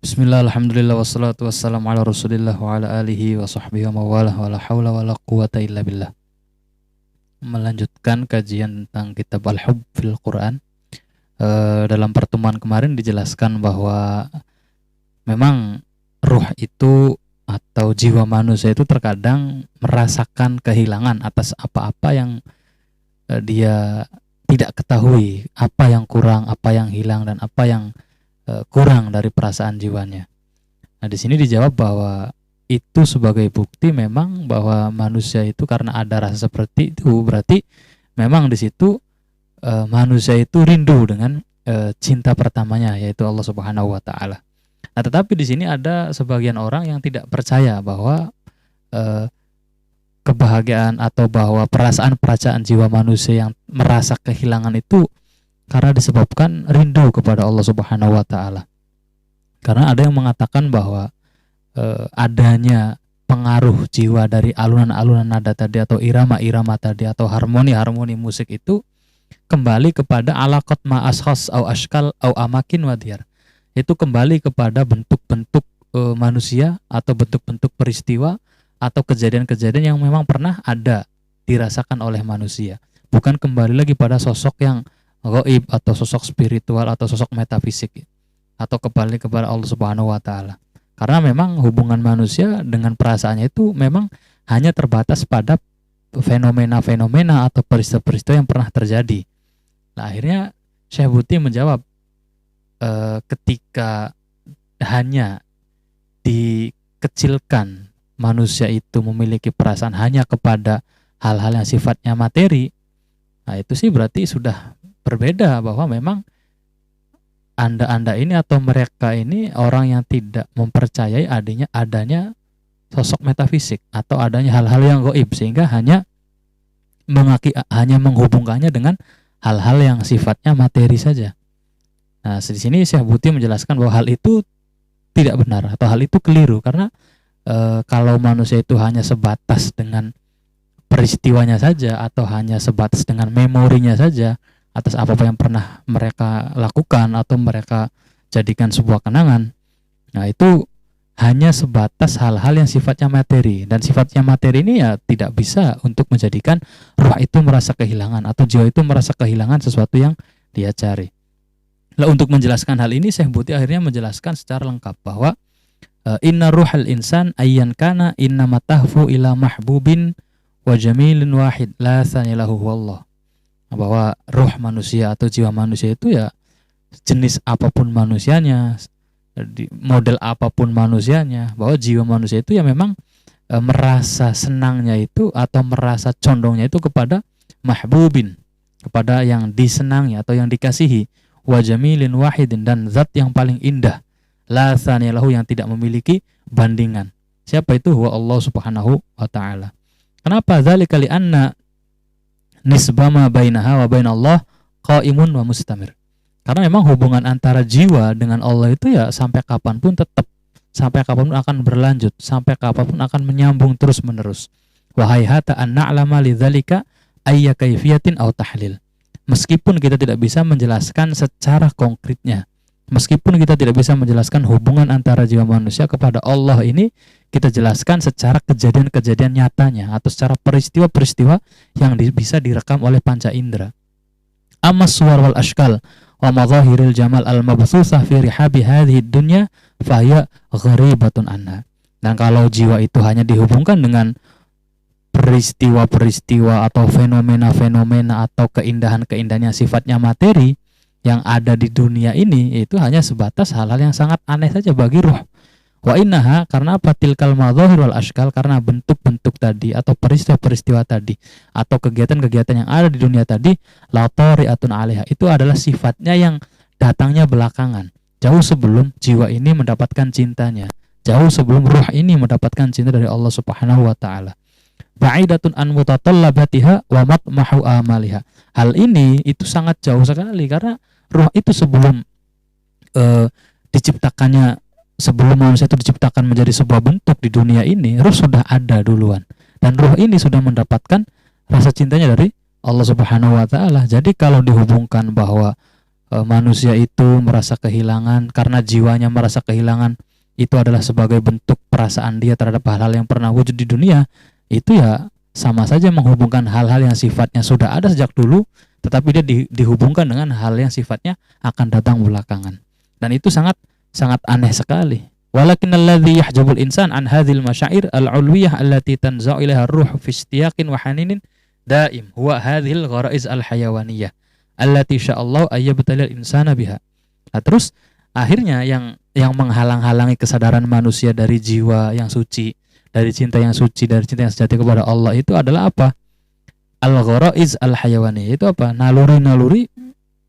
Bismillah, alhamdulillah, wassalatu wassalamu ala rasulillah wa ala alihi wa sahbihi wa mawalah wa la hawla wa la quwata illa billah. Melanjutkan kajian tentang kitab Al-Hubb fil Quran. Dalam pertemuan kemarin dijelaskan bahwa memang ruh itu atau jiwa manusia itu terkadang merasakan kehilangan atas apa-apa yang dia tidak ketahui, apa yang kurang, apa yang hilang, dan apa yang kurang dari perasaan jiwanya. Nah, di sini dijawab bahwa itu sebagai bukti memang bahwa manusia itu karena ada rasa seperti itu, berarti memang di situ manusia itu rindu dengan cinta pertamanya, yaitu Allah Subhanahu wa taala. Nah, tetapi di sini ada sebagian orang yang tidak percaya bahwa kebahagiaan atau bahwa perasaan jiwa manusia yang merasa kehilangan itu karena disebabkan rindu kepada Allah Subhanahu wa taala. Karena ada yang mengatakan bahwa adanya pengaruh jiwa dari alunan-alunan nada tadi atau irama-irama tadi atau harmoni-harmoni musik itu kembali kepada alaqat ma ashkhas au ashkal au amakin wadiyar. Itu kembali kepada bentuk-bentuk manusia atau bentuk-bentuk peristiwa atau kejadian-kejadian yang memang pernah ada dirasakan oleh manusia. Bukan kembali lagi pada sosok yang gaib atau sosok spiritual atau sosok metafisik atau kembali kepada Allah Subhanahu wa taala. Karena memang hubungan manusia dengan perasaannya itu memang hanya terbatas pada fenomena-fenomena atau peristiwa-peristiwa yang pernah terjadi. Nah, akhirnya Syekh Buti menjawab ketika hanya dikecilkan manusia itu memiliki perasaan hanya kepada hal-hal yang sifatnya materi, nah itu sih berarti sudah berbeda, bahwa memang Anda ini atau mereka ini orang yang tidak mempercayai adanya sosok metafisik atau adanya hal-hal yang gaib, sehingga hanya menghubungkannya dengan hal-hal yang sifatnya materi saja. Nah, di sini Syekh Buti menjelaskan bahwa hal itu tidak benar atau hal itu keliru, karena kalau manusia itu hanya sebatas dengan peristiwanya saja atau hanya sebatas dengan memorinya saja atas apa yang pernah mereka lakukan atau mereka jadikan sebuah kenangan, nah itu hanya sebatas hal-hal yang sifatnya materi, dan sifatnya materi ini ya tidak bisa untuk menjadikan roh itu merasa kehilangan atau jiwa itu merasa kehilangan sesuatu yang dia cari. Nah, untuk menjelaskan hal ini Syekh Buti akhirnya menjelaskan secara lengkap bahwa inna ruhal insan ayyan kana inna matahfu ila mahbubin wa jamilin wahid la thanilahu wallah. Bahwa ruh manusia atau jiwa manusia itu ya jenis apapun manusianya, model apapun manusianya, bahwa jiwa manusia itu ya memang merasa senangnya itu atau merasa condongnya itu kepada mahbubin, kepada yang disenangi atau yang dikasihi, wa jamilin wahidin, dan zat yang paling indah, la thaniyalahu, yang tidak memiliki bandingan. Siapa itu? Huwa Allah Subhanahu wa taala. Kenapa? Dzalika li anna nisbama bainaha wa bainallah qaimun wa mustamir. Karena memang hubungan antara jiwa dengan Allah itu ya sampai kapanpun tetap, sampai kapanpun akan berlanjut, sampai kapanpun akan menyambung terus menerus. Wa hayhata an na'lama lidzalika ayya kaifiyatin aw tahlil. Meskipun kita tidak bisa menjelaskan secara konkretnya, meskipun kita tidak bisa menjelaskan hubungan antara jiwa manusia kepada Allah ini, kita jelaskan secara kejadian-kejadian nyatanya atau secara peristiwa-peristiwa yang bisa direkam oleh panca indera. Amma suwar wal ashkal wa madhahiril jamal al mabthusah fi rihabi hadhihi dunya fa hiya gharibatun anha. Dan kalau jiwa itu hanya dihubungkan dengan peristiwa-peristiwa atau fenomena-fenomena atau keindahan-keindahan yang sifatnya materi yang ada di dunia ini, itu hanya sebatas hal-hal yang sangat aneh saja bagi ruh. Wa innaha, karena apa? Tilkal madhahir wal ashkal, karena bentuk-bentuk tadi atau peristiwa-peristiwa tadi atau kegiatan-kegiatan yang ada di dunia tadi, la tari'atun 'alaiha, itu adalah sifatnya yang datangnya belakangan, jauh sebelum jiwa ini mendapatkan cintanya, jauh sebelum ruh ini mendapatkan cinta dari Allah Subhanahu wa taala. Ba'idatun an mutatallabatiha wa matmahu amaliha. Hal ini itu sangat jauh sekali, karena ruh itu sebelum diciptakannya, sebelum manusia itu diciptakan menjadi sebuah bentuk di dunia ini, ruh sudah ada duluan, dan ruh ini sudah mendapatkan rasa cintanya dari Allah Subhanahu wa taala. Jadi kalau dihubungkan bahwa manusia itu merasa kehilangan karena jiwanya merasa kehilangan, itu adalah sebagai bentuk perasaan dia terhadap hal-hal yang pernah wujud di dunia, itu ya sama saja menghubungkan hal-hal yang sifatnya sudah ada sejak dulu, tetapi dia dihubungkan dengan hal yang sifatnya akan datang belakangan. Dan itu sangat sangat aneh sekali. Walakinnalladzi yahjabul insan an hadhil masyair al-ulwiyah allati tanza'u ilaiha ar-ruh fi istiyaqin wa haninin daim huwa hadhil gharaiz al-hayawaniyah allati sya'allahu ayyabtalil insana biha. Nah, terus akhirnya yang menghalang-halangi kesadaran manusia dari jiwa yang suci, dari cinta yang suci, dari cinta yang sejati kepada Allah itu adalah apa? Al-gharaiz al-hayawaniyah, itu apa? Naluri-naluri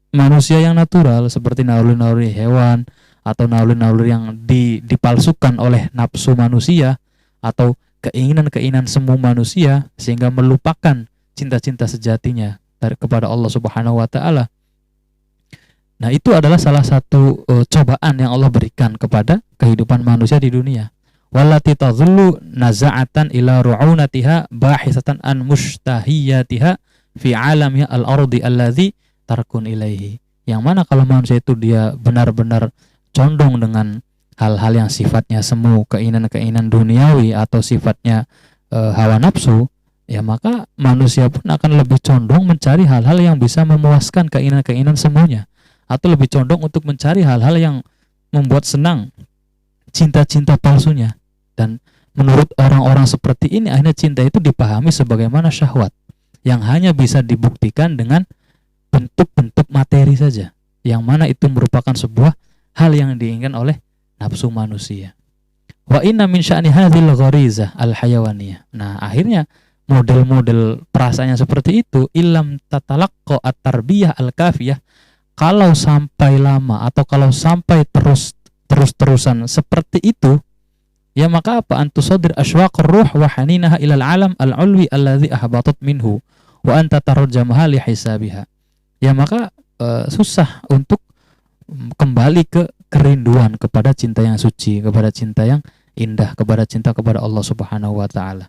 manusia yang natural, seperti naluri-naluri hewan atau naluri-naluri yang dipalsukan oleh nafsu manusia atau keinginan-keinginan semu manusia, sehingga melupakan cinta-cinta sejatinya kepada Allah Subhanahu wa taala. Nah, itu adalah salah satu cobaan yang Allah berikan kepada kehidupan manusia di dunia. Wallati tadhullu naza'atan ila ru'unatiha bahisatan an mushtahiyatiha fi alamiha al-ardi alladzi tarkun ilaihi. Yang mana kalau manusia itu dia benar-benar condong dengan hal-hal yang sifatnya semu, keinginan-keinginan duniawi atau sifatnya hawa nafsu, ya maka manusia pun akan lebih condong mencari hal-hal yang bisa memuaskan keinginan-keinginan semuanya, atau lebih condong untuk mencari hal-hal yang membuat senang cinta-cinta palsunya. Dan menurut orang-orang seperti ini, akhirnya cinta itu dipahami sebagaimana syahwat yang hanya bisa dibuktikan dengan bentuk-bentuk materi saja, yang mana itu merupakan sebuah hal yang diinginkan oleh nafsu manusia. Wa inna min sya'ni hadhil gharizah al-hayawaniyah. Nah, akhirnya model-model perasaannya seperti itu, illam tatalaqqa at-tarbiyah al-kafiyah, kalau sampai lama atau kalau sampai terus-terusan seperti itu, ya maka apa? Antusadir asywaqur ruh wa haninaha ilal alam al-ulwi alladhi ahbatat minhu wa anta tarjamaha li hisabiha. Ya maka susah untuk kembali ke kerinduan kepada cinta yang suci, kepada cinta yang indah, kepada cinta kepada Allah Subhanahu wa taala.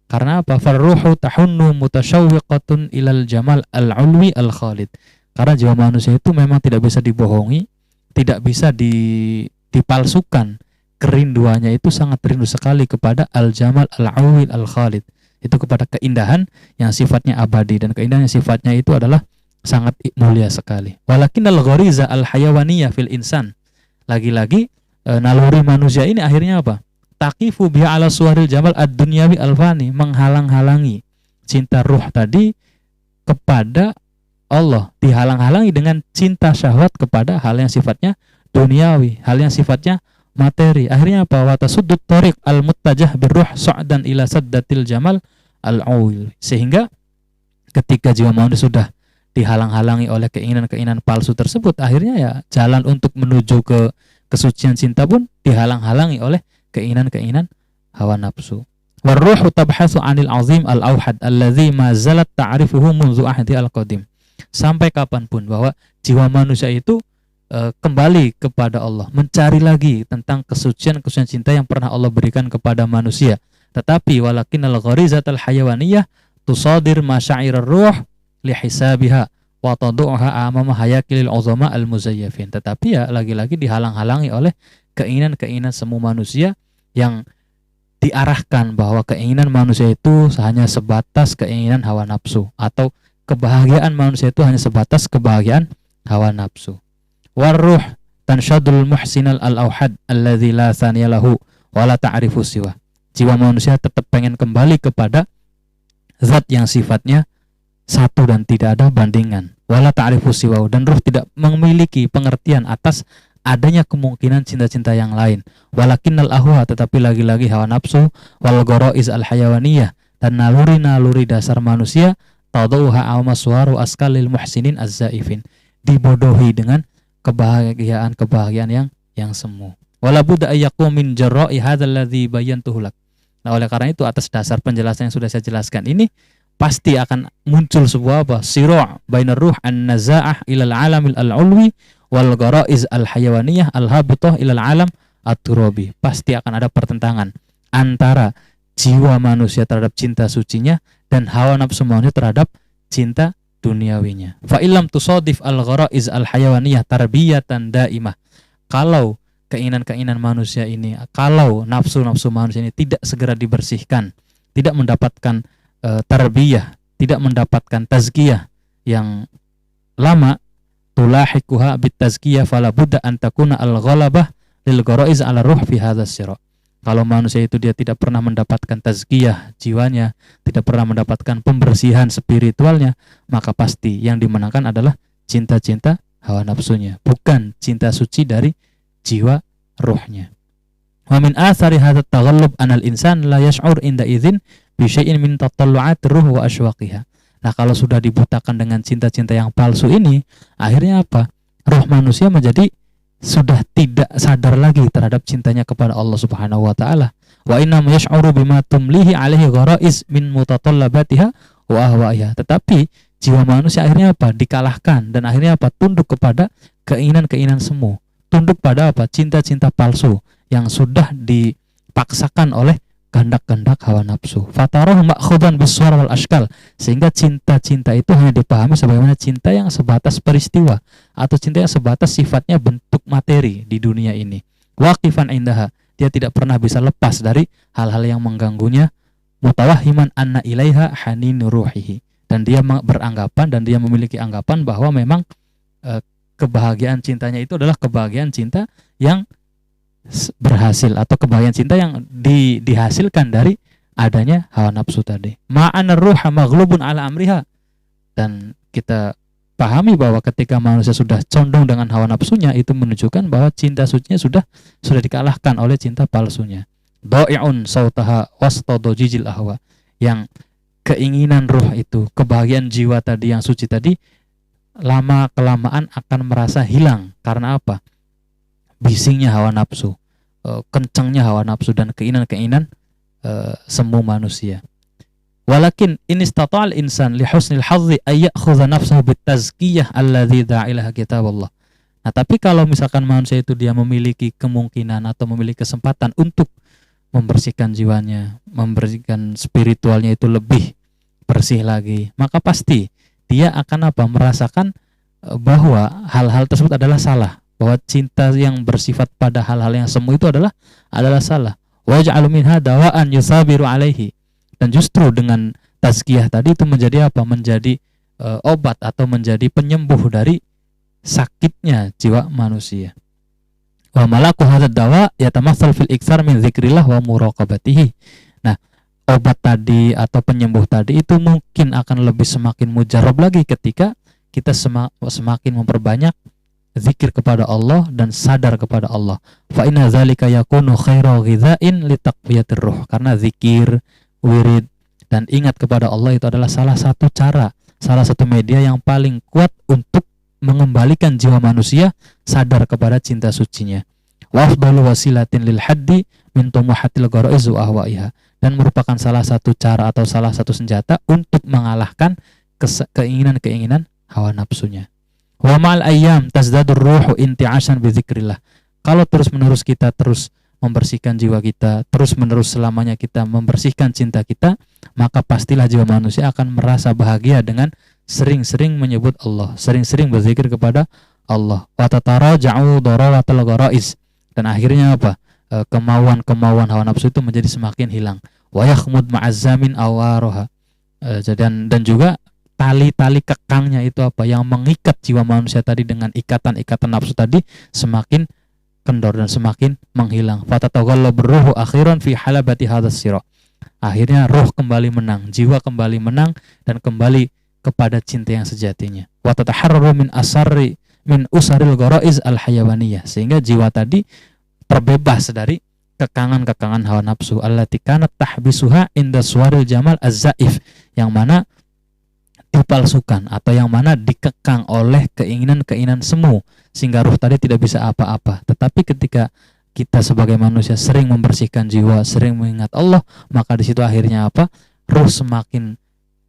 Karena apa? Farruhu tahunnu mutasyawwiqatun ilal jamal al-ulwi al-khalid. Karena jiwa manusia itu memang tidak bisa dibohongi, tidak bisa dipalsukan. Kerinduannya itu sangat rindu sekali kepada al-jamal al-ulwi al-khalid. Itu kepada keindahan yang sifatnya abadi, dan keindahan yang sifatnya itu adalah sangat mulia sekali. Walakinnal ghariza al-hayawaniyah fil insan. Lagi-lagi naluri manusia ini akhirnya apa? Taqifu biha ala suwaril jamal ad-dunyawi al-fani, menghalang-halangi cinta ruh tadi kepada Allah, dihalang-halangi dengan cinta syahwat kepada hal yang sifatnya duniawi, hal yang sifatnya materi. Akhirnya apa? Wa tasuddut tariq al-muttajah birruh sa'dan ila saddatil jamal al-awil. Sehingga ketika jiwa manusia sudah dihalang-halangi oleh keinginan-keinginan palsu tersebut, akhirnya ya jalan untuk menuju ke kesucian cinta pun dihalang-halangi oleh keinginan-keinginan hawa nafsu. Warruhu tabhasu 'anil 'azim al-auhad alladzi ma zalat ta'rifuhu munzu ahdi al-qadim. Sampai kapanpun bahwa jiwa manusia itu kembali kepada Allah, mencari lagi tentang kesucian cinta yang pernah Allah berikan kepada manusia. Tetapi walakinnal gharizatul hayawaniyah tusadir masyairir ruh lihisabiha wa tadu'ha amama hayakilil uzama al-muzayyafin. Tetapi ya lagi-lagi dihalang-halangi oleh keinginan-keinginan semu manusia yang diarahkan bahwa keinginan manusia itu hanya sebatas keinginan hawa nafsu, atau kebahagiaan manusia itu hanya sebatas kebahagiaan hawa nafsu. Warruh tanshadul muhsinal al-auhad alladzi la thaniya lahu wa la ta'rifu siwa. Jiwa manusia tetap pengen kembali kepada zat yang sifatnya satu dan tidak ada bandingan. Wala ta'rifu siwa, dan ruh tidak memiliki pengertian atas adanya kemungkinan cinta-cinta yang lain. Walakinnal ahwa, tetapi lagi-lagi hawa nafsu, wal ghoraiz al hayawaniyah, dan naluri-naluri dasar manusia, tadauha awmaswaru askalil muhsinin az-zaifin, dibodohi dengan kebahagiaan-kebahagiaan yang semu. Wala budda ayyakum min jarra'i hadzal ladzi bayyantuhu lak. Nah, oleh karena itu atas dasar penjelasan yang sudah saya jelaskan ini, pasti akan muncul sebuah apa? Sira' bainar ruh an-naza'ah ilal alamil al-ulwi wal gharaiz al-hayawaniyah al-habitah ilal alam at-turabi. Pasti akan ada pertentangan antara jiwa manusia terhadap cinta sucinya dan hawa nafsu manusia terhadap cinta duniawinya. Fa illam tusadif al-gharaiz al-hayawaniyah tarbiyatan daimah. Kalau keinginan-keinginan manusia ini, kalau nafsu-nafsu manusia ini tidak segera dibersihkan, tidak mendapatkan tarbiyah, tidak mendapatkan tazkiyah yang lama, tulahikuha bitazkiyah fala budda an takuna al-ghalabah lil gharaiz ala ruh fi hadzal sira. Kalau manusia itu dia tidak pernah mendapatkan tazkiyah jiwanya, tidak pernah mendapatkan pembersihan spiritualnya, maka pasti yang dimenangkan adalah cinta-cinta hawa nafsunya, bukan cinta suci dari jiwa ruhnya. Wa min athari hadzal taghallub anal insan la yash'ur inda idzin bi syai'in min tatallu'at ruh wa ashwaqiha. Nah, kalau sudah dibutakan dengan cinta-cinta yang palsu ini, akhirnya apa? Ruh manusia menjadi sudah tidak sadar lagi terhadap cintanya kepada Allah Subhanahu wa taala. Wa inna yash'uru bima tumlihi alaihi gharaiz min mutatallabatiha wa ahwaiha. Tetapi jiwa manusia akhirnya apa? Dikalahkan dan akhirnya apa? Tunduk kepada keinginan-keinginan semu. Tunduk pada apa? Cinta-cinta palsu yang sudah dipaksakan oleh kehendak-kehendak hawa nafsu. Fatarahu ma'khudan bis-suwar wal ashkal, sehingga cinta-cinta itu hanya dipahami sebagaimana cinta yang sebatas peristiwa atau cinta yang sebatas sifatnya bentuk materi di dunia ini. Waqifan indaha, dia tidak pernah bisa lepas dari hal-hal yang mengganggunya. Mutawahhiman anna ilaiha hanin ruhihi, dan dia beranggapan dan dia memiliki anggapan bahwa memang kebahagiaan cintanya itu adalah kebahagiaan cinta yang berhasil atau kebahagiaan cinta yang dihasilkan dari adanya hawa nafsu tadi. Ma'ana ruha maghlubun ala amriha, dan kita pahami bahwa ketika manusia sudah condong dengan hawa nafsunya, itu menunjukkan bahwa cinta sucinya sudah dikalahkan oleh cinta palsunya. Dha'i'un sautaha wastadajijil ahwa, yang keinginan ruh itu, kebahagiaan jiwa tadi yang suci tadi, lama kelamaan akan merasa hilang. Karena apa? Bisingnya hawa nafsu, kencangnya hawa nafsu dan keinginan-keinginan semu manusia. Walakin in istata'al insan li husnil hadzi ay ya'khudha nafsahu bitazkiyah alladzi da'ilaha kitabullah. Nah, tapi kalau misalkan manusia itu dia memiliki kemungkinan atau memiliki kesempatan untuk membersihkan jiwanya, membersihkan spiritualnya itu lebih bersih lagi, maka pasti dia akan apa? Merasakan bahwa hal-hal tersebut adalah salah, bahwa cinta yang bersifat pada hal-hal yang semu itu adalah salah. Waj'alu minha dawa'an yusabiru alaihi, dan justru dengan tazkiyah tadi itu menjadi apa? Menjadi obat atau menjadi penyembuh dari sakitnya jiwa manusia. Wa malaku hadzal dawa yatamassal fil iktsar min dzikrillah wa muraqabatihi. Nah, obat tadi atau penyembuh tadi itu mungkin akan lebih semakin mujarab lagi ketika kita semakin memperbanyak zikir kepada Allah dan sadar kepada Allah. Fa inna dzalika yakunu khairu ghidzain li taqwiyatir ruh. Karena zikir, wirid dan ingat kepada Allah itu adalah salah satu cara, salah satu media yang paling kuat untuk mengembalikan jiwa manusia sadar kepada cinta sucinya. Wa afdalu wasilatin lil haddi min tumuhatil gharaiz wa ahwaiha, dan merupakan salah satu cara atau salah satu senjata untuk mengalahkan keinginan-keinginan hawa nafsunya. Wa ma'al ayyam tazdadur ruhu inti'asan bi dzikrillah. Kalau terus-menerus kita terus membersihkan jiwa kita, terus-menerus selamanya kita membersihkan cinta kita, maka pastilah jiwa manusia akan merasa bahagia dengan sering-sering menyebut Allah, sering-sering berzikir kepada Allah. Wa tataraja'u darawatul gharaiz, dan akhirnya apa? Kemauan-kemauan hawa nafsu itu menjadi semakin hilang. Wa yakhmud ma'azzamin awaroha, dan juga tali-tali kekangnya itu apa? Yang mengikat jiwa manusia tadi dengan ikatan-ikatan nafsu tadi semakin kendor dan semakin menghilang. Fatataghallabu ruhu akhiran fi halabati hadzal sirah. Akhirnya ruh kembali menang, jiwa kembali menang dan kembali kepada cinta yang sejatinya. Wa tataharraru min usaril gharaiz al hayawaniyah, sehingga jiwa tadi terbebas dari kekangan-kekangan hawa nafsu allati kanat tahbisuha inda suwaril jamal az-zaif, yang mana dipalsukan atau yang mana dikekang oleh keinginan-keinginan semu sehingga ruh tadi tidak bisa apa-apa. Tetapi ketika kita sebagai manusia sering membersihkan jiwa, sering mengingat Allah, maka di situ akhirnya apa? Ruh semakin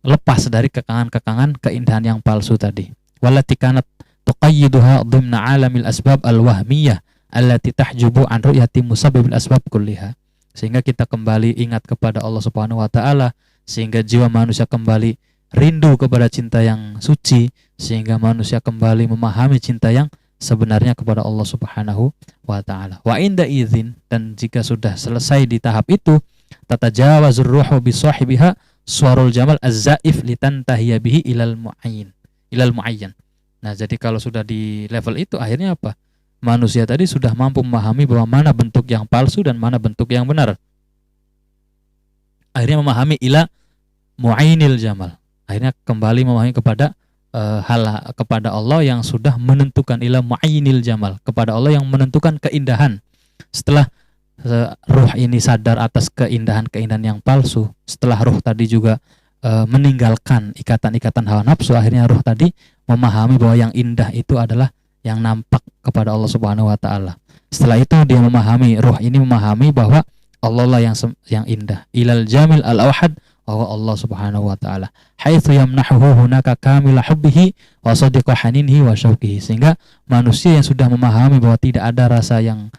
lepas dari kekangan-kekangan keindahan yang palsu tadi. Wallati kanat tuqayyiduha dhimna alamil asbab al-wahmiyah allati tahjubu an ru'yati musabbibil asbab kulliha. Sehingga kita kembali ingat kepada Allah Subhanahu wa taala, sehingga jiwa manusia kembali rindu kepada cinta yang suci, sehingga manusia kembali memahami cinta yang sebenarnya kepada Allah Subhanahu wa taala. Wa inda idzin, dan jika sudah selesai di tahap itu, tatajawazur ruhu bi sahibiha suwarul jamal az-zaif litantahiya bihi ilal muayyan. Nah, jadi kalau sudah di level itu akhirnya apa? Manusia tadi sudah mampu memahami bahwa mana bentuk yang palsu dan mana bentuk yang benar. Akhirnya memahami ila muainil jamal. Akhirnya kembali memahami kepada kepada Allah yang sudah menentukan, ila muainil jamal, kepada Allah yang menentukan keindahan. Setelah ruh ini sadar atas keindahan-keindahan yang palsu, setelah ruh tadi juga meninggalkan ikatan-ikatan hawa nafsu, akhirnya ruh tadi memahami bahwa yang indah itu adalah yang nampak kepada Allah Subhanahu wa taala. Setelah itu dia memahami, ruh ini memahami bahwa Allah lah yang indah. Ilal jamil al-awhad wa Allah Subhanahu wa taala. Haitsu yamnahuhu hunaka kamila hubbihi wa sadiqa haninhi wa syauqihi. Sehingga manusia yang sudah memahami bahwa tidak ada rasa yang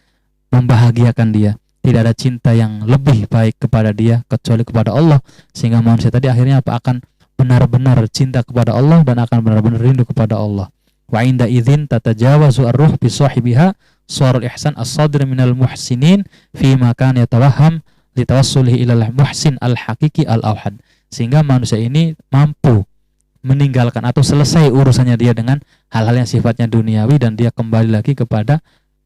membahagiakan dia, tidak ada cinta yang lebih baik kepada dia kecuali kepada Allah, sehingga manusia tadi akhirnya akan benar-benar cinta kepada Allah dan akan benar-benar rindu kepada Allah. Wa inda idzin tatajawazu ar-ruh bi sahibiha suwarul ihsan as-sadir minal muhsinin fi ma kana yatawahham litawassulihi ilal muhsin al-haqiqi al-awhad. Sehingga manusia ini mampu meninggalkan atau selesai urusannya dia dengan hal-hal yang sifatnya duniawi dan dia kembali lagi kepada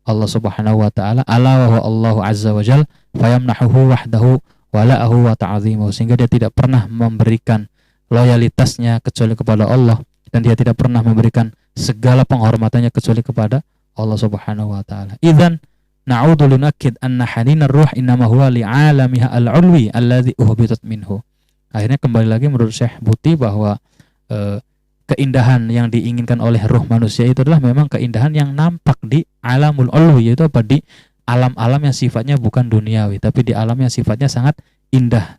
Allah Subhanahu wa taala. Ala wa Allahu azza wa jal fayamnahuhu wahdahu wala'ahu wa ta'zimuhu. Sehingga dia tidak pernah memberikan loyalitasnya kecuali kepada Allah, dan dia tidak pernah memberikan segala penghormatannya kecuali kepada Allah Subhanahu wa taala. Idzan na'udzu lunakid anna haninar ruh innama huwa li'alamiha al-'ulwi alladhi uhbitat minhu. Akhirnya kembali lagi menurut Syekh Buti bahwa keindahan yang diinginkan oleh ruh manusia itu adalah memang keindahan yang nampak di alamul ulwi, yaitu apa, di alam-alam yang sifatnya bukan duniawi, tapi di alam yang sifatnya sangat indah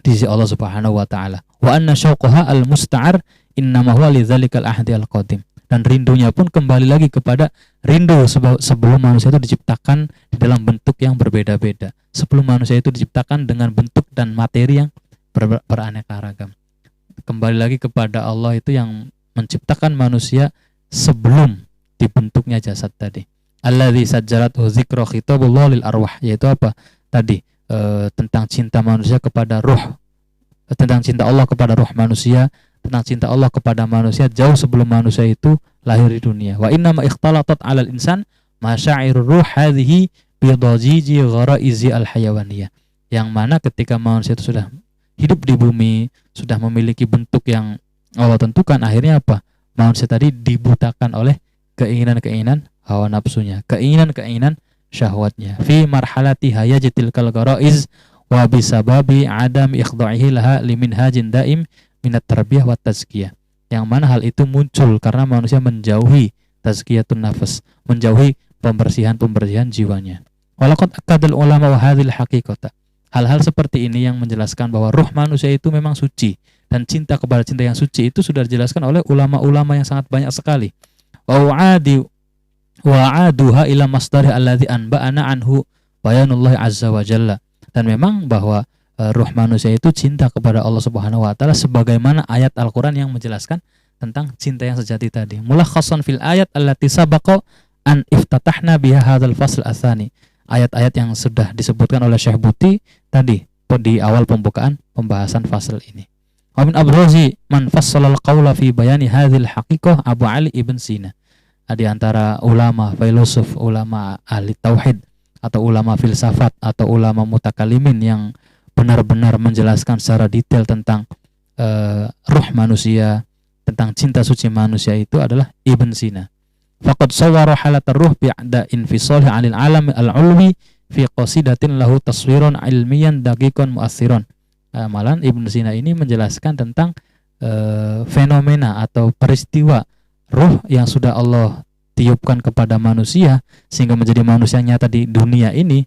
di sisi Allah Subhanahu wa taala. Wa anna syauqaha al-musta'ar innama huwa lidzalikal ahdi al-qadim. Dan rindunya pun kembali lagi kepada rindu sebelum manusia itu diciptakan di dalam bentuk yang berbeda-beda. Sebelum manusia itu diciptakan dengan bentuk dan materi yang beraneka ragam. Kembali lagi kepada Allah itu yang menciptakan manusia sebelum dibentuknya jasad tadi. Alladzi sajjalathu dzikra khitabullah lil arwah, yaitu apa? Tadi tentang cinta manusia kepada ruh, tentang cinta Allah kepada ruh manusia, tentang cinta Allah kepada manusia jauh sebelum manusia itu lahir di dunia. Wa inna ma ikhtalatat 'alal insan masyairur ruh hadhihi bi dajiji gharaizi al-hayawaniyah. Yang mana ketika manusia itu sudah hidup di bumi, sudah memiliki bentuk yang Allah tentukan, akhirnya apa? Manusia tadi dibutakan oleh keinginan-keinginan hawa nafsunya, keinginan-keinginan syahwatnya. Fi marhalati hayajatil kal gharaiz wa bisababi adam ikhdha'ihi laha liminhajin daim minat tarbiyah wa tazkiyah. Yang mana hal itu muncul karena manusia menjauhi tazkiyatun nafas, menjauhi pembersihan jiwanya. Walaqad akadal ulama wa hadhil haqiqata. Hal-hal seperti ini yang menjelaskan bahwa ruh manusia itu memang suci, dan cinta kepada cinta yang suci itu sudah dijelaskan oleh ulama-ulama yang sangat banyak sekali. Wa'aduha ila masdari alladhi anba'ana anhu bayanullahi azza wa jalla. Dan memang bahwa ruh manusia itu cinta kepada Allah Subhanahu wa taala sebagaimana ayat Al-Qur'an yang menjelaskan tentang cinta yang sejati tadi. Mulakhassan fil ayat allati sabaqa an iftatahna biha hadzal fasl atsani. Ayat-ayat yang sudah disebutkan oleh Syekh Buti tadi di awal pembukaan pembahasan fasal ini. Wa min abrazi man fassala al-qawla fi bayani hadzal haqiqah Abu Ali ibn Sina. Di antara ulama filosof, ulama ahli tauhid atau ulama filsafat atau ulama mutakalimin yang benar-benar menjelaskan secara detail tentang ruh manusia, tentang cinta suci manusia itu adalah Ibn Sina. Faqad sawwara halat ar-ruh bi'da infisalih 'anil alam al-'ulwi fi qasidatin lahu taswirun ilmiyan daqiqan mu'assiran. Malan Ibn Sina ini menjelaskan tentang fenomena atau peristiwa ruh yang sudah Allah tiupkan kepada manusia sehingga menjadi manusia nyata di dunia ini.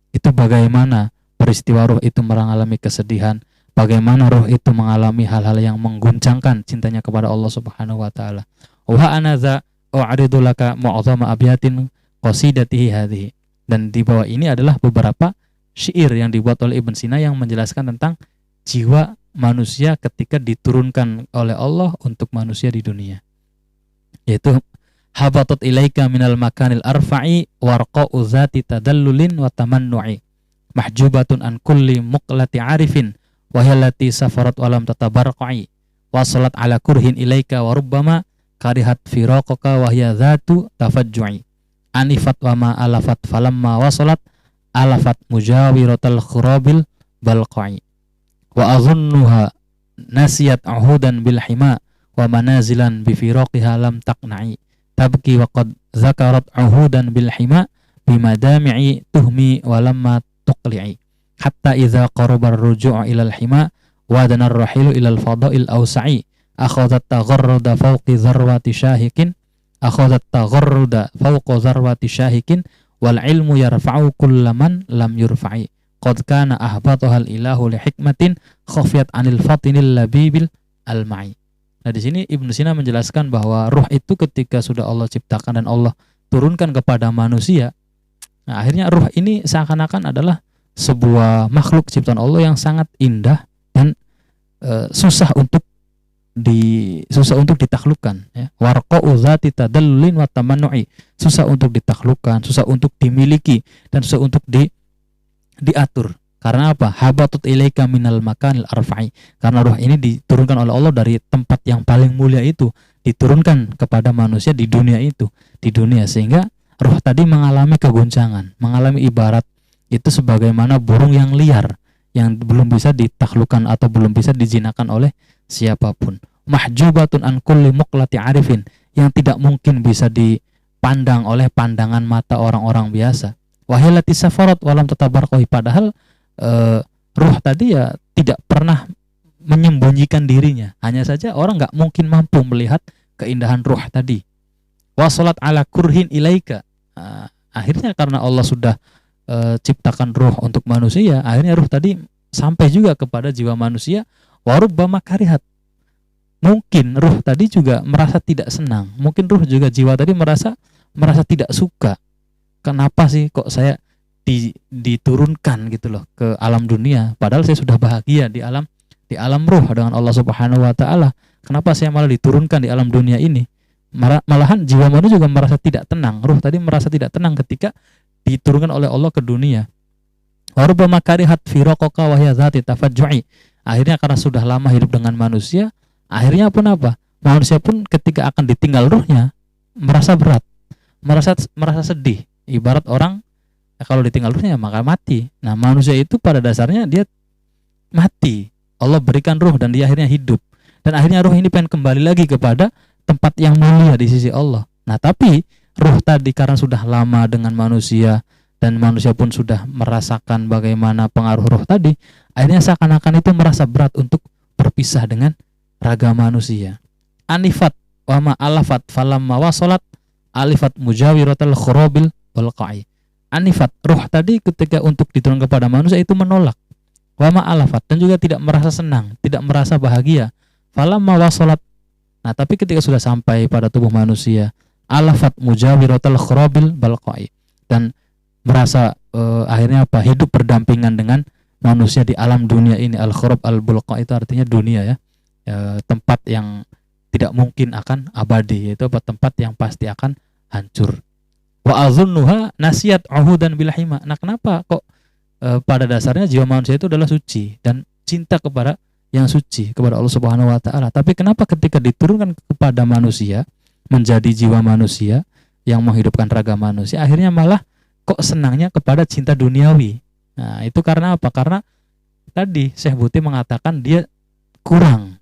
Itu bagaimana peristiwa ruh itu mengalami kesedihan, bagaimana ruh itu mengalami hal-hal yang mengguncangkan cintanya kepada Allah Subhanahu wa taala. Wa anadza a'ridu laka mu'adhama abyatin qasidatihi hadhihi. Dan di bawah ini adalah beberapa syair yang dibuat oleh Ibn Sina yang menjelaskan tentang jiwa manusia ketika diturunkan oleh Allah untuk manusia di dunia, yaitu habatat ilaika minal makanil arfa'i warqa'u zati tadallulin wa tamannu'i mahjubatun an kulli muqlati arifin wa hiyallati safarat wa lam tatabarqa'i wasalat ala kurhin ilaika wa rubbama karihat firaqaka wa hiya dhatu tafajju'i anifat wa ma alafat falamma wasalat alafat mujawiratal khurabil balqa'i wa azunnuha nasiyat ahudan bil hima wa manazilan bi firaqiha lam taqna'i tabki wa qad zakarat ahudan bil hima bimadami'i tuhmi wa lamma tuqli'i hatta idza qaraba ar-ruju'u ila al-hima wa dana ar-rahilu ila al-fada'il awsa'i akhadhat tagharruda fawqi dharwati syahikin akhadhat tagharruda fawqa dharwati syahikin wal ilmu yarfa'u kullaman lam yurfa'i qad kana ahbataha al-ilahu li hikmatin khafiyat 'anil fatinil labibil al-ma'i. Nah, di sini Ibnu Sina menjelaskan bahwa ruh itu ketika sudah Allah ciptakan dan Allah turunkan kepada manusia, nah akhirnya ruh ini seakan-akan adalah sebuah makhluk ciptaan Allah yang sangat indah dan susah untuk ditaklukkan, ya. Warqa'u dzati tadallulin wa tamannu'i, susah untuk ditaklukkan, susah untuk dimiliki dan susah untuk diatur. Karena apa? Habatut ilaika minal makanil arfa'i. Karena ruh ini diturunkan oleh Allah dari tempat yang paling mulia itu, diturunkan kepada manusia di dunia itu, di dunia, sehingga ruh tadi mengalami kegoncangan, mengalami ibarat itu sebagaimana burung yang liar yang belum bisa ditaklukkan atau belum bisa dijinakan oleh siapapun. Mahjubatun an kulli muqlati arifin, yang tidak mungkin bisa dipandang oleh pandangan mata orang-orang biasa. Wahilati safarat walam tatabarqahi, padahal ruh tadi ya tidak pernah menyembunyikan dirinya. Hanya saja orang nggak mungkin mampu melihat keindahan ruh tadi. Wasolat ala kurhin ilaika. Akhirnya karena Allah sudah ciptakan ruh untuk manusia, akhirnya ruh tadi sampai juga kepada jiwa manusia. Warubbama karihat. Mungkin ruh tadi juga merasa tidak senang. Mungkin ruh juga jiwa tadi merasa tidak suka. Kenapa sih kok saya diturunkan gitu loh ke alam dunia, padahal saya sudah bahagia di alam ruh dengan Allah Subhanahu wa taala. Kenapa saya malah diturunkan di alam dunia ini? Malahan jiwa manusia juga merasa tidak tenang. Ruh tadi merasa tidak tenang ketika diturunkan oleh Allah ke dunia. Warubbama karihat firaqaka wa hiya dzati tafajju'i. Akhirnya karena sudah lama hidup dengan manusia, akhirnya pun apa? Manusia pun ketika akan ditinggal ruhnya merasa berat, merasa sedih. Ibarat orang kalau ditinggal ruhnya maka mati. Nah, manusia itu pada dasarnya dia mati. Allah berikan ruh dan dia akhirnya hidup. Dan akhirnya ruh ini pengen kembali lagi kepada tempat yang mulia di sisi Allah. Nah, tapi ruh tadi karena sudah lama dengan manusia dan manusia pun sudah merasakan bagaimana pengaruh ruh tadi, akhirnya seakan-akan itu merasa berat untuk berpisah dengan raga manusia. Anifat wa ma alafat falamma wasalat alifat mujawiratal khurabil balqa'i. Anifat, ruh tadi ketika untuk diturunkan kepada manusia itu menolak. Wa ma alafat, dan juga tidak merasa senang, tidak merasa bahagia. Falamma wasalat. Nah, tapi ketika sudah sampai pada tubuh manusia, alafat mujawiratal khurabil balqa'i, dan merasa akhirnya apa? Hidup berdampingan dengan manusia di alam dunia ini. Al-khurab al-bulqa itu artinya dunia, ya. Tempat yang tidak mungkin akan abadi, yaitu tempat yang pasti akan hancur. Wa azunnuha nasiyat uhudan bil hima. Nah, kenapa kok pada dasarnya jiwa manusia itu adalah suci dan cinta kepada yang suci, kepada Allah Subhanahu wa taala. Tapi kenapa ketika diturunkan kepada manusia menjadi jiwa manusia yang menghidupkan raga manusia, akhirnya malah kok senangnya kepada cinta duniawi. Nah, itu karena apa? Karena tadi Syekh Buti mengatakan dia kurang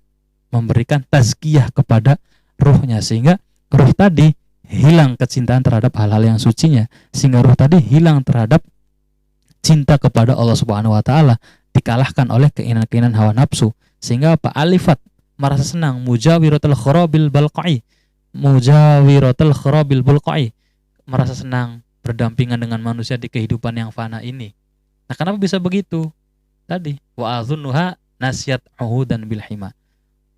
memberikan tazkiyah kepada ruhnya, sehingga ruh tadi hilang kecintaan terhadap hal-hal yang sucinya, sehingga ruh tadi hilang terhadap cinta kepada Allah Subhanahu wa taala, dikalahkan oleh keinginan-keinginan hawa nafsu, sehingga apa? Alifat, merasa senang, mujawiratul kharabil balqa'i, mujawiratul kharabil balqa'i, merasa senang berdampingan dengan manusia di kehidupan yang fana ini. Nah, kenapa bisa begitu? Tadi wa azunnuha nasiyat uhudan bil hima.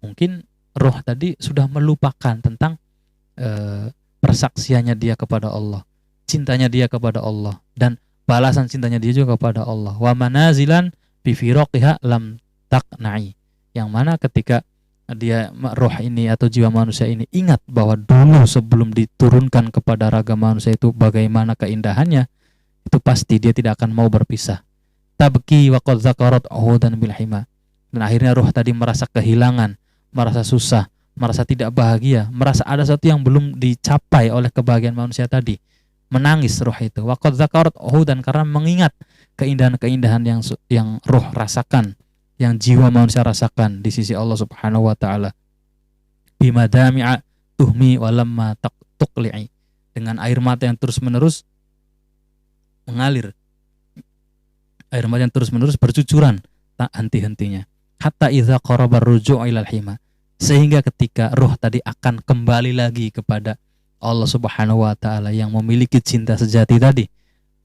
Mungkin ruh tadi sudah melupakan tentang persaksiannya dia kepada Allah, cintanya dia kepada Allah, dan balasan cintanya dia juga kepada Allah. Wa manazilan bi firaqiha lam taqna'i, yang mana ketika dia roh ini atau jiwa manusia ini ingat bahwa dulu sebelum diturunkan kepada raga manusia itu bagaimana keindahannya, itu pasti dia tidak akan mau berpisah. Tabki wa qad zakarat uhudan bil hima. Dan akhirnya roh tadi merasa kehilangan, merasa susah, merasa tidak bahagia, merasa ada sesuatu yang belum dicapai oleh kebahagiaan manusia tadi. Menangis roh itu. Wa qad zakarat uhudan, karena mengingat keindahan-keindahan yang roh rasakan, yang jiwa manusia rasakan di sisi Allah Subhanahu wa taala. Bimadami'a tuhmi walamma tuqli'i, dengan air mata yang terus-menerus mengalir. Air mata yang terus-menerus bercucuran tak henti-hentinya. Hatta idza qaraba ar-ruju' ilal hima, sehingga ketika roh tadi akan kembali lagi kepada Allah Subhanahu wa taala yang memiliki cinta sejati tadi.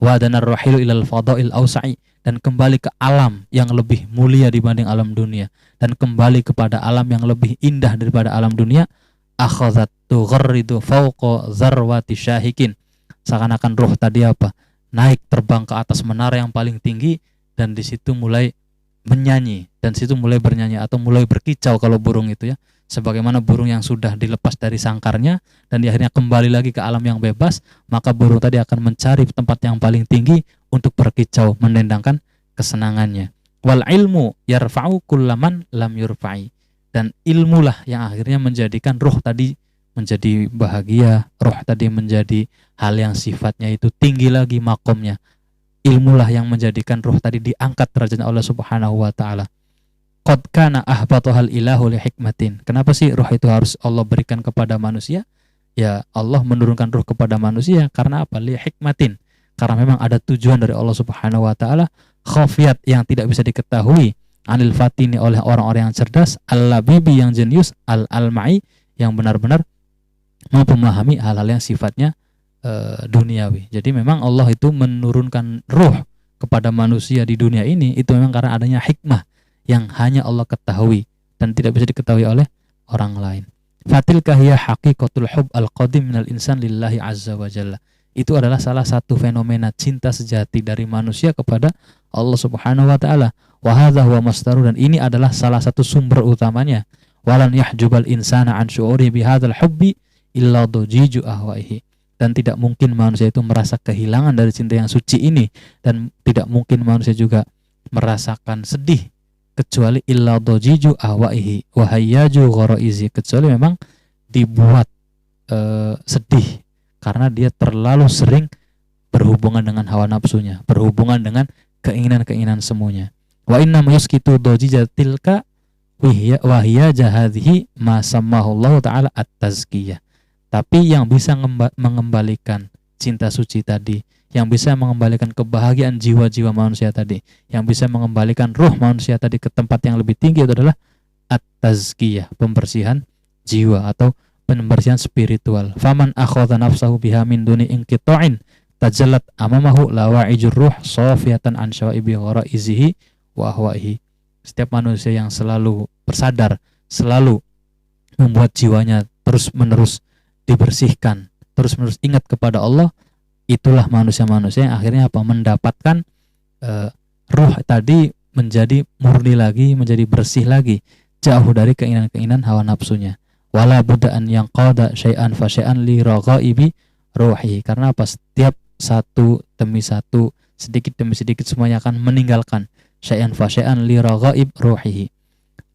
Wa danar rahilu ilal fadail ausa'i, dan kembali ke alam yang lebih mulia dibanding alam dunia, dan kembali kepada alam yang lebih indah daripada alam dunia. Akhadhat tugharridu fawqa zarwati syahikin, seakan-akan roh tadi apa? Naik terbang ke atas menara yang paling tinggi, dan di situ mulai menyanyi, dan situ mulai bernyanyi atau mulai berkicau kalau burung itu ya, sebagaimana burung yang sudah dilepas dari sangkarnya dan di akhirnya kembali lagi ke alam yang bebas, maka burung tadi akan mencari tempat yang paling tinggi untuk berkicau, mendendangkan kesenangannya. Wal ilmu yarfa'u kullaman lam yurfa'i, dan ilmulah yang akhirnya menjadikan roh tadi menjadi bahagia, roh tadi menjadi hal yang sifatnya itu tinggi lagi makomnya. Ilmulah yang menjadikan roh tadi diangkat derajatnya Allah Subhanahu wa taala. Qad kana ahbatuhal ilahu li hikmatin. Kenapa sih roh itu harus Allah berikan kepada manusia? Ya, Allah menurunkan roh kepada manusia karena apa? Li hikmatin. Karena memang ada tujuan dari Allah Subhanahu wa taala, khafiyat yang tidak bisa diketahui, anil fatini oleh orang-orang yang cerdas, al-labibi yang jenius, al-alma'i yang benar-benar mampu memahami hal-hal yang sifatnya duniawi. Jadi memang Allah itu menurunkan ruh kepada manusia di dunia ini itu memang karena adanya hikmah yang hanya Allah ketahui dan tidak bisa diketahui oleh orang lain. Fatilka hiya haqiqatul hub al-qadim minal insan lillahi azza wa jalla. Itu adalah salah satu fenomena cinta sejati dari manusia kepada Allah Subhanahu wa taala. Wa hadza huwa masdaru, dan ini adalah salah satu sumber utamanya. Walan yahjubal insana an syu'uri bihadzal hubbi illa dujiju ahwaihi. Dan tidak mungkin manusia itu merasa kehilangan dari cinta yang suci ini, dan tidak mungkin manusia juga merasakan sedih kecuali illa dujiju ahwaihi wa hayyaju gharaizi, kecuali memang dibuat sedih karena dia terlalu sering berhubungan dengan hawa nafsunya, berhubungan dengan keinginan-keinginan semuanya. Wa inna yuskitu dojijatilka wahiyya jahadhi ma sammahu Allah ta'ala at-tazkiyah. Tapi yang bisa mengembalikan cinta suci tadi, yang bisa mengembalikan kebahagiaan jiwa-jiwa manusia tadi, yang bisa mengembalikan ruh manusia tadi ke tempat yang lebih tinggi, itu adalah at-tazkiyah, pembersihan jiwa atau pembersihan spiritual. Faman akhadha nafsahu biha min duni inqita'in tajallat amamahu lawa'ijur ruh safiyatan an syawaibi gharaizihi wa ahwaihi. Setiap manusia yang selalu bersadar, selalu membuat jiwanya terus-menerus dibersihkan, terus-menerus ingat kepada Allah, itulah manusia-manusia yang akhirnya apa? Mendapatkan ruh tadi menjadi murni lagi, menjadi bersih lagi, jauh dari keinginan-keinginan hawa nafsunya. Wala budaan yang qada syai'an fa syai'an li raghaibi ruhi. Karena apa? Setiap satu demi satu, sedikit demi sedikit semuanya akan meninggalkan syai'an fa syai'an li raghaib ruhihi.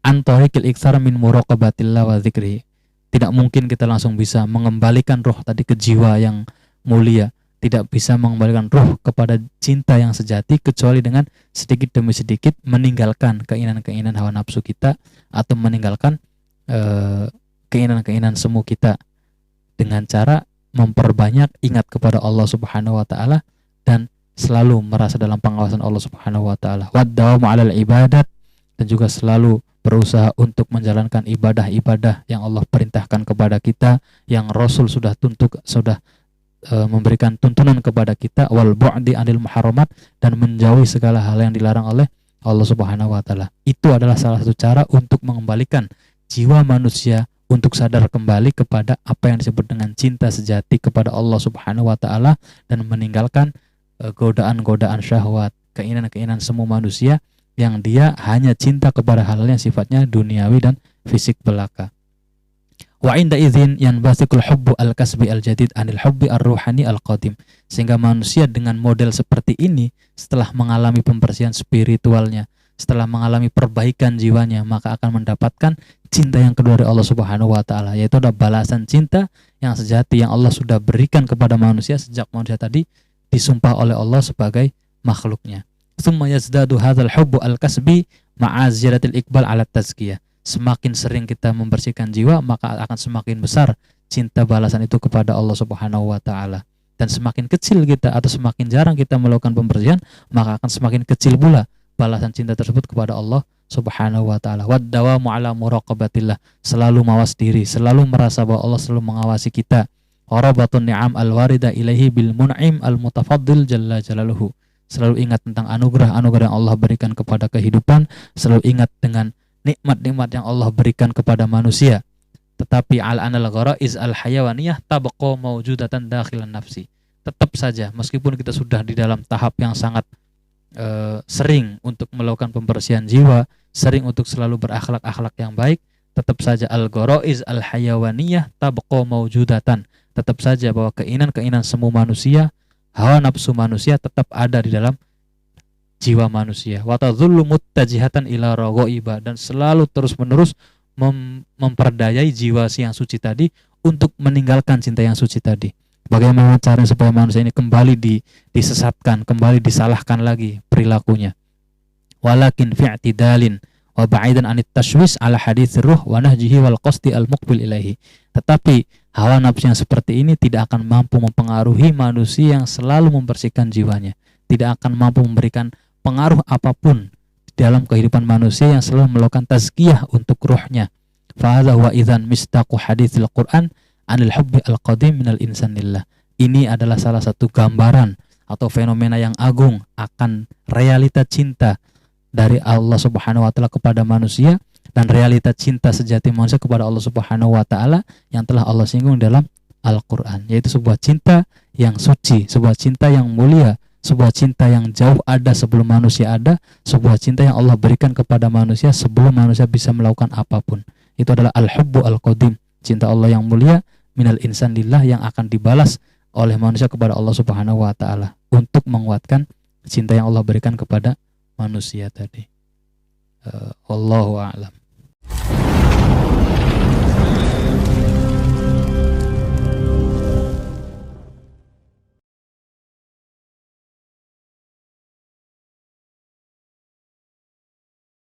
Antariqil iktsar min muraqabatillah wa dzikrihi. Tidak mungkin kita langsung bisa mengembalikan roh tadi ke jiwa yang mulia, tidak bisa mengembalikan roh kepada cinta yang sejati kecuali dengan sedikit demi sedikit meninggalkan keinginan-keinginan hawa nafsu kita atau meninggalkan keinginan-keinginan semu kita dengan cara memperbanyak ingat kepada Allah Subhanahu wa taala dan selalu merasa dalam pengawasan Allah Subhanahu wa taala. Waddawam 'alal ibadat, dan juga selalu berusaha untuk menjalankan ibadah-ibadah yang Allah perintahkan kepada kita, yang Rasul sudah memberikan tuntunan kepada kita, wal bu'di 'anil muharramat, dan menjauhi segala hal yang dilarang oleh Allah Subhanahu wa taala. Itu adalah salah satu cara untuk mengembalikan jiwa manusia untuk sadar kembali kepada apa yang disebut dengan cinta sejati kepada Allah Subhanahu wa taala dan meninggalkan godaan-godaan syahwat, keinginan-keinginan semua manusia yang dia hanya cinta kepada hal yang sifatnya duniawi dan fisik belaka. Wa inda idzin yanbasikul hubbu al-kasbi al-jadid anil hubbi ar-ruhani al-qadim. Sehingga manusia dengan model seperti ini setelah mengalami pembersihan spiritualnya, setelah mengalami perbaikan jiwanya, maka akan mendapatkan cinta yang kedua dari Allah Subhanahu wa taala, yaitu ada balasan cinta yang sejati yang Allah sudah berikan kepada manusia sejak manusia tadi disumpah oleh Allah sebagai makhluknya. Tsumma yazdadu hadzal hubbu al-kasbi ma'a ziyadatil iqbal 'ala tazkiyah. Semakin sering kita membersihkan jiwa, maka akan semakin besar cinta balasan itu kepada Allah Subhanahu wa taala. Dan semakin kecil kita atau semakin jarang kita melakukan pembersihan, maka akan semakin kecil pula balasan cinta tersebut kepada Allah Subhanahu wa taala. Waddawamu ala muraqabatillah, selalu mawas diri, selalu merasa bahwa Allah selalu mengawasi kita. Warabatun ni'am al-warida ilaihi bil mun'im al-mutafaddil jalla jalaluhu. Selalu ingat tentang anugerah-anugerah yang Allah berikan kepada kehidupan, selalu ingat dengan nikmat-nikmat yang Allah berikan kepada manusia. Tetapi al-anal gharaiz al-hayawaniyah tabqa mawjudatan dakhilan nafsi. Tetap saja meskipun kita sudah di dalam tahap yang sangat sering untuk melakukan pembersihan jiwa, sering untuk selalu berakhlak-akhlak yang baik, tetap saja al-gharaiz al-hayawaniyah tabqa mawjudatan. Tetap saja bahwa keinginan-keinginan semua manusia, hawa nafsu manusia tetap ada di dalam jiwa manusia. Wa tadhullu muttajihatan ila raghaiba, dan selalu terus-menerus memperdayai jiwa yang suci tadi untuk meninggalkan cinta yang suci tadi. Bagaimana cara supaya manusia ini kembali disesatkan, kembali disalahkan lagi perilakunya. Walakin fi'tidalin wa ba'idan anit tashwis ala hadits ruh wa nahjihi wal qasdi al muqbil ilaihi. Tetapi hawa nafsu yang seperti ini tidak akan mampu mempengaruhi manusia yang selalu membersihkan jiwanya, tidak akan mampu memberikan pengaruh apapun dalam kehidupan manusia yang selalu melakukan tazkiyah untuk ruhnya. Fa hadza huwa idzan mistaqu haditsil Qur'an anil hubbi al-qadim minal insanillah. Ini adalah salah satu gambaran atau fenomena yang agung akan realita cinta dari Allah Subhanahu wa taala kepada manusia dan realita cinta sejati manusia kepada Allah Subhanahu wa taala yang telah Allah singgung dalam Al-Qur'an, yaitu sebuah cinta yang suci, sebuah cinta yang mulia, sebuah cinta yang jauh ada sebelum manusia ada, sebuah cinta yang Allah berikan kepada manusia sebelum manusia bisa melakukan apapun. Itu adalah al-hubbu al-qadim, cinta Allah yang mulia minal insan lillah, yang akan dibalas oleh manusia kepada Allah Subhanahu wa taala untuk menguatkan cinta yang Allah berikan kepada manusia tadi. Wallahu a'lam.